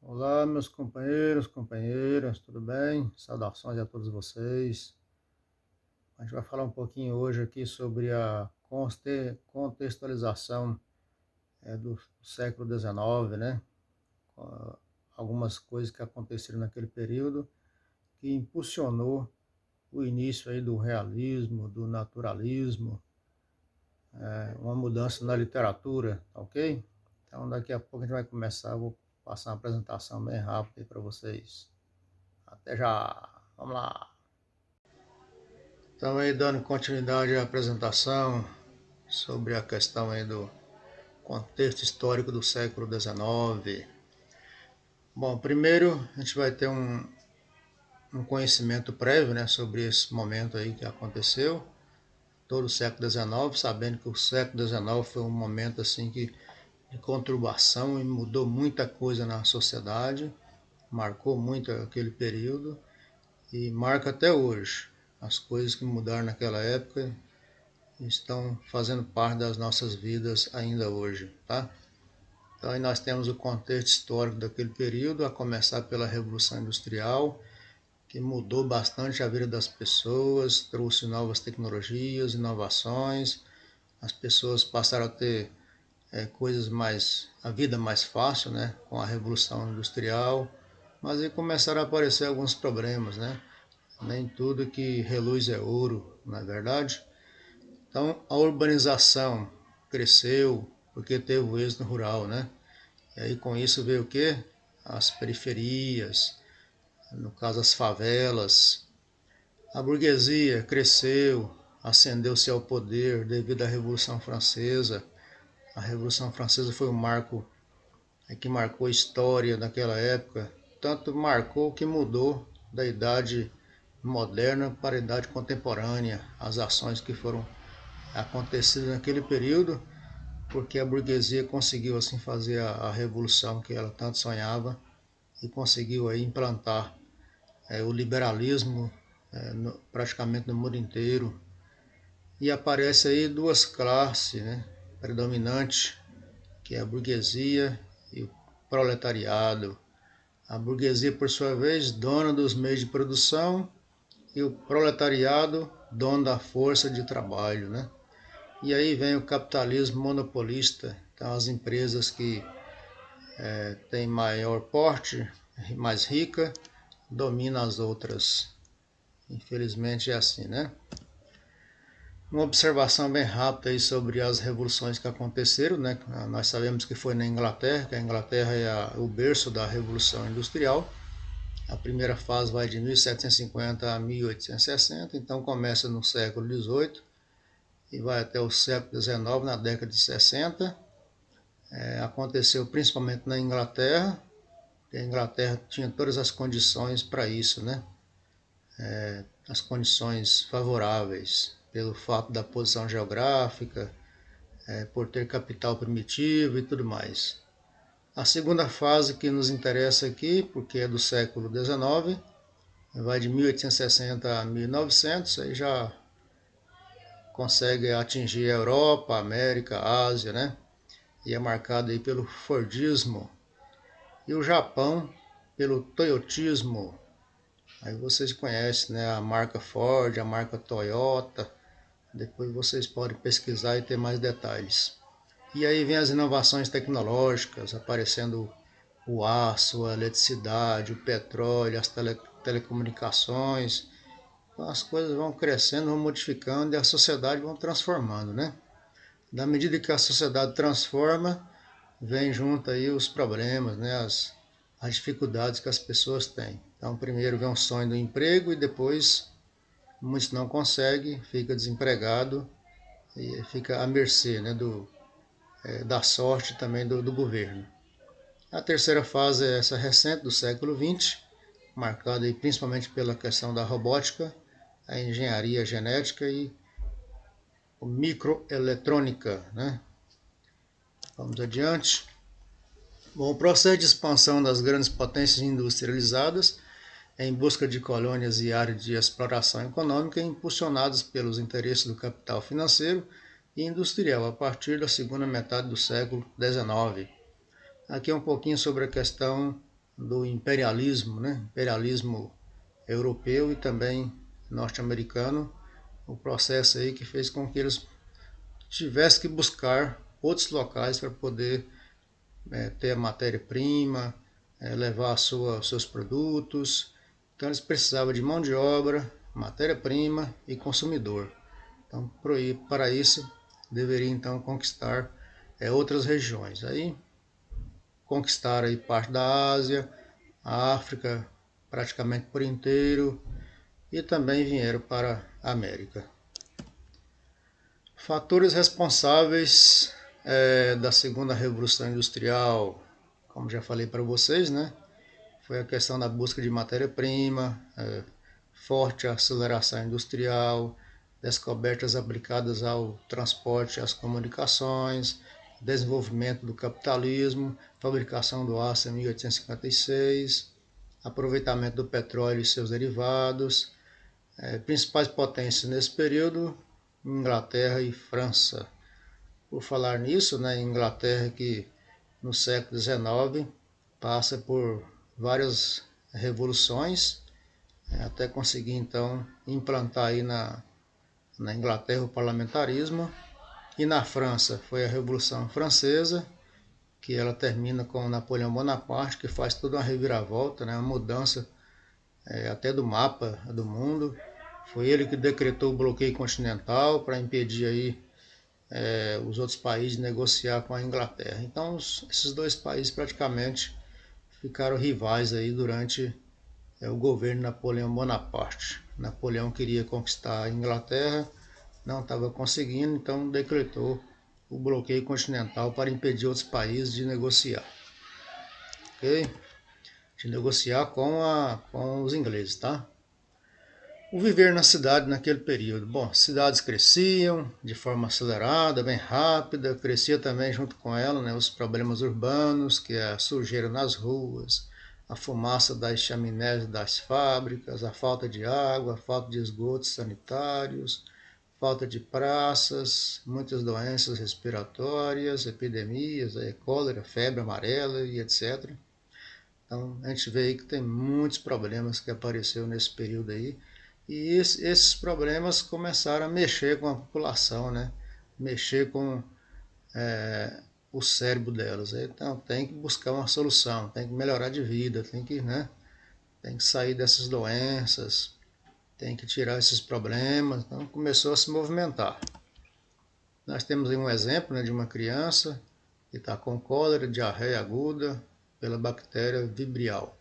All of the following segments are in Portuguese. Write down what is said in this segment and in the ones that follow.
Olá, meus companheiros, companheiras, tudo bem? Saudações a todos vocês. A gente vai falar um pouquinho hoje aqui sobre a contextualização do século XIX, né? Algumas coisas que aconteceram naquele período que impulsionou o início aí do realismo, do naturalismo, uma mudança na literatura, tá ok? Então daqui a pouco a gente vai começar, eu vou passar uma apresentação bem rápida aí para vocês. Até já, vamos lá. Então aí dando continuidade à apresentação sobre a questão aí do contexto histórico do século XIX. Bom, primeiro a gente vai ter um conhecimento prévio, né, sobre esse momento aí que aconteceu, todo o século XIX, sabendo que o século XIX foi um momento assim de conturbação e mudou muita coisa na sociedade, marcou muito aquele período e marca até hoje. As coisas que mudaram naquela época estão fazendo parte das nossas vidas ainda hoje, tá? Então aí nós temos o contexto histórico daquele período, a começar pela Revolução Industrial, que mudou bastante a vida das pessoas, trouxe novas tecnologias, inovações, as pessoas passaram a ter a vida mais fácil, né, com a Revolução Industrial, mas aí começaram a aparecer alguns problemas, né? Nem tudo que reluz é ouro, não é verdade? Então a urbanização cresceu porque teve o êxodo rural, né? E aí com isso veio o quê? As periferias, no caso as favelas. A burguesia cresceu, ascendeu-se ao poder devido à Revolução Francesa. A Revolução Francesa foi um marco que marcou a história daquela época, tanto marcou que mudou da idade moderna para a idade contemporânea, as ações que foram acontecidas naquele período, porque a burguesia conseguiu assim fazer a revolução que ela tanto sonhava e conseguiu aí implantar o liberalismo praticamente no mundo inteiro. E aparece aí duas classes, né, predominantes, que é a burguesia e o proletariado. A burguesia, por sua vez, dona dos meios de produção, e o proletariado, dono da força de trabalho, né? E aí vem o capitalismo monopolista, então as empresas que têm maior porte, mais rica, dominam as outras. Infelizmente é assim, né? Uma observação bem rápida aí sobre as revoluções que aconteceram, né? Nós sabemos que foi na Inglaterra, que a Inglaterra é o berço da Revolução Industrial. A primeira fase vai de 1750 a 1860, então começa no século XVIII e vai até o século XIX, na década de 60. Aconteceu principalmente na Inglaterra, porque a Inglaterra tinha todas as condições para isso, né? As condições favoráveis, pelo fato da posição geográfica, por ter capital primitivo e tudo mais. A segunda fase que nos interessa aqui, porque é do século XIX, vai de 1860 a 1900, aí já consegue atingir a Europa, a América, a Ásia, né? E é marcado aí pelo Fordismo. E o Japão pelo Toyotismo. Aí vocês conhecem, né, a marca Ford, a marca Toyota. Depois vocês podem pesquisar e ter mais detalhes. E aí vem as inovações tecnológicas, aparecendo o aço, a eletricidade, o petróleo, as telecomunicações. Então as coisas vão crescendo, vão modificando e a sociedade vão transformando, né? Na medida que a sociedade transforma, vem junto aí os problemas, né? As dificuldades que as pessoas têm. Então primeiro vem o sonho do emprego e depois muitos não conseguem, fica desempregado e fica à mercê, né, da sorte também do governo. A terceira fase é essa recente do século XX, marcada aí principalmente pela questão da robótica, a engenharia genética e a microeletrônica, né? Vamos adiante. Bom, o processo de expansão das grandes potências industrializadas em busca de colônias e áreas de exploração econômica impulsionadas pelos interesses do capital financeiro e industrial a partir da segunda metade do século XIX. Aqui um pouquinho sobre a questão do imperialismo, né? Imperialismo europeu e também norte-americano, o processo aí que fez com que eles tivessem que buscar outros locais para poder ter a matéria-prima, levar seus produtos. Então eles precisavam de mão de obra, matéria-prima e consumidor. Então para isso deveria então conquistar outras regiões. Aí conquistaram aí parte da Ásia, a África praticamente por inteiro e também vieram para a América. Fatores responsáveis da segunda revolução industrial, como já falei para vocês, né? Foi a questão da busca de matéria-prima, forte aceleração industrial, descobertas aplicadas ao transporte e às comunicações, desenvolvimento do capitalismo, fabricação do aço em 1856, aproveitamento do petróleo e seus derivados. Principais potências nesse período, Inglaterra e França. Por falar nisso, né, Inglaterra que no século XIX passa por várias revoluções, até conseguir então implantar aí na Inglaterra o parlamentarismo. E na França foi a Revolução Francesa, que ela termina com Napoleão Bonaparte, que faz toda uma reviravolta, né, uma mudança até do mapa do mundo. Foi ele que decretou o bloqueio continental para impedir aí os outros países de negociar com a Inglaterra. Então esses dois países praticamente ficaram rivais aí durante o governo de Napoleão Bonaparte. Napoleão queria conquistar a Inglaterra, não estava conseguindo, então decretou o bloqueio continental para impedir outros países de negociar. Ok? De negociar com os ingleses, tá? O viver na cidade naquele período. Bom, cidades cresciam de forma acelerada, bem rápida, crescia também junto com ela, né, os problemas urbanos, que é a sujeira nas ruas, a fumaça das chaminés das fábricas, a falta de água, a falta de esgotos sanitários, falta de praças, muitas doenças respiratórias, epidemias, cólera, febre amarela e etc. Então a gente vê aí que tem muitos problemas que apareceram nesse período aí. E esses problemas começaram a mexer com a população, né? Mexer com o cérebro delas. Então tem que buscar uma solução, tem que melhorar de vida, tem que sair dessas doenças, tem que tirar esses problemas. Então começou a se movimentar. Nós temos aí um exemplo, né, de uma criança que está com cólera, diarreia aguda pela bactéria Vibrião,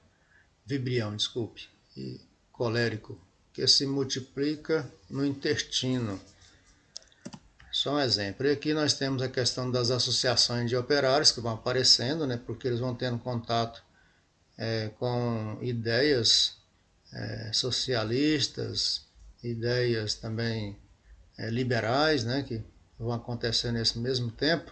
e colérico, que se multiplica no intestino. Só um exemplo. E aqui nós temos a questão das associações de operários que vão aparecendo, né, porque eles vão tendo contato com ideias socialistas, ideias também liberais, né, que vão acontecer nesse mesmo tempo.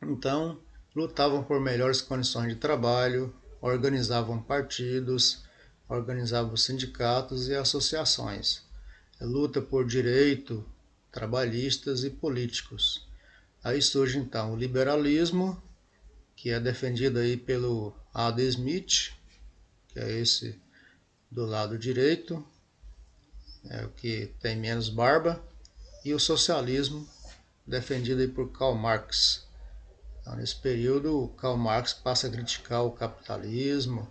Então, lutavam por melhores condições de trabalho, organizavam partidos, organizavam sindicatos e associações. Luta por direito trabalhistas e políticos. Aí surge então o liberalismo, que é defendido aí pelo Adam Smith, que é esse do lado direito, o que tem menos barba, e o socialismo, defendido aí por Karl Marx. Então, nesse período, Karl Marx passa a criticar o capitalismo,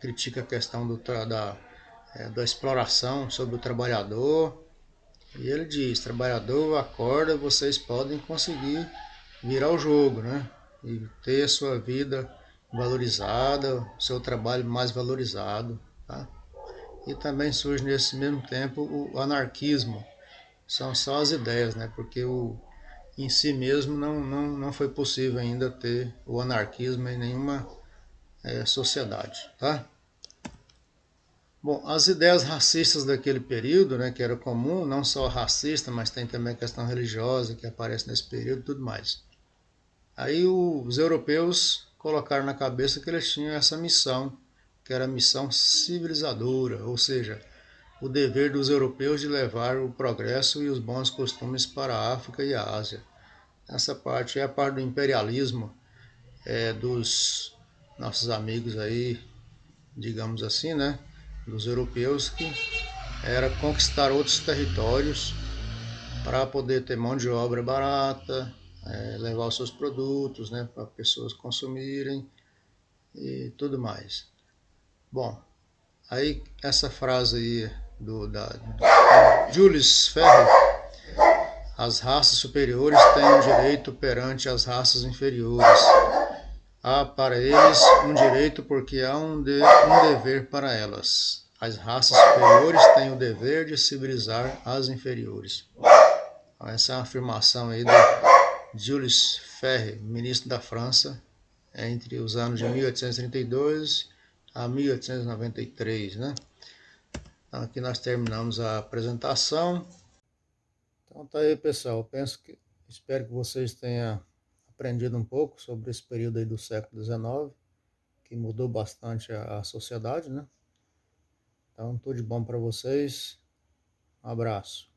critica a questão da exploração sobre o trabalhador, e ele diz: trabalhador, acorda, vocês podem conseguir virar o jogo, né? E ter a sua vida valorizada, seu trabalho mais valorizado, tá? E também surge nesse mesmo tempo o anarquismo. São só as ideias, né? Porque em si mesmo não foi possível ainda ter o anarquismo em nenhuma sociedade, tá? Bom, as ideias racistas daquele período, né, que era comum, não só racista, mas tem também a questão religiosa que aparece nesse período e tudo mais. Aí os europeus colocaram na cabeça que eles tinham essa missão, que era a missão civilizadora, ou seja, o dever dos europeus de levar o progresso e os bons costumes para a África e a Ásia. Essa parte é a parte do imperialismo dos nossos amigos aí, digamos assim, né, dos europeus, que era conquistar outros territórios para poder ter mão de obra barata, levar os seus produtos, né, para pessoas consumirem e tudo mais. Bom, aí essa frase aí do Jules Ferry: as raças superiores têm um direito perante as raças inferiores. Há para eles um direito porque há um dever para elas. As raças superiores têm o dever de civilizar as inferiores. Então, essa é uma afirmação aí do Jules Ferry, ministro da França, entre os anos de 1832 a 1893, né? Então, aqui nós terminamos a apresentação. Então tá aí, pessoal. Espero que vocês tenham aprendido um pouco sobre esse período aí do século XIX, que mudou bastante a sociedade, né? Então, tudo de bom para vocês. Um abraço.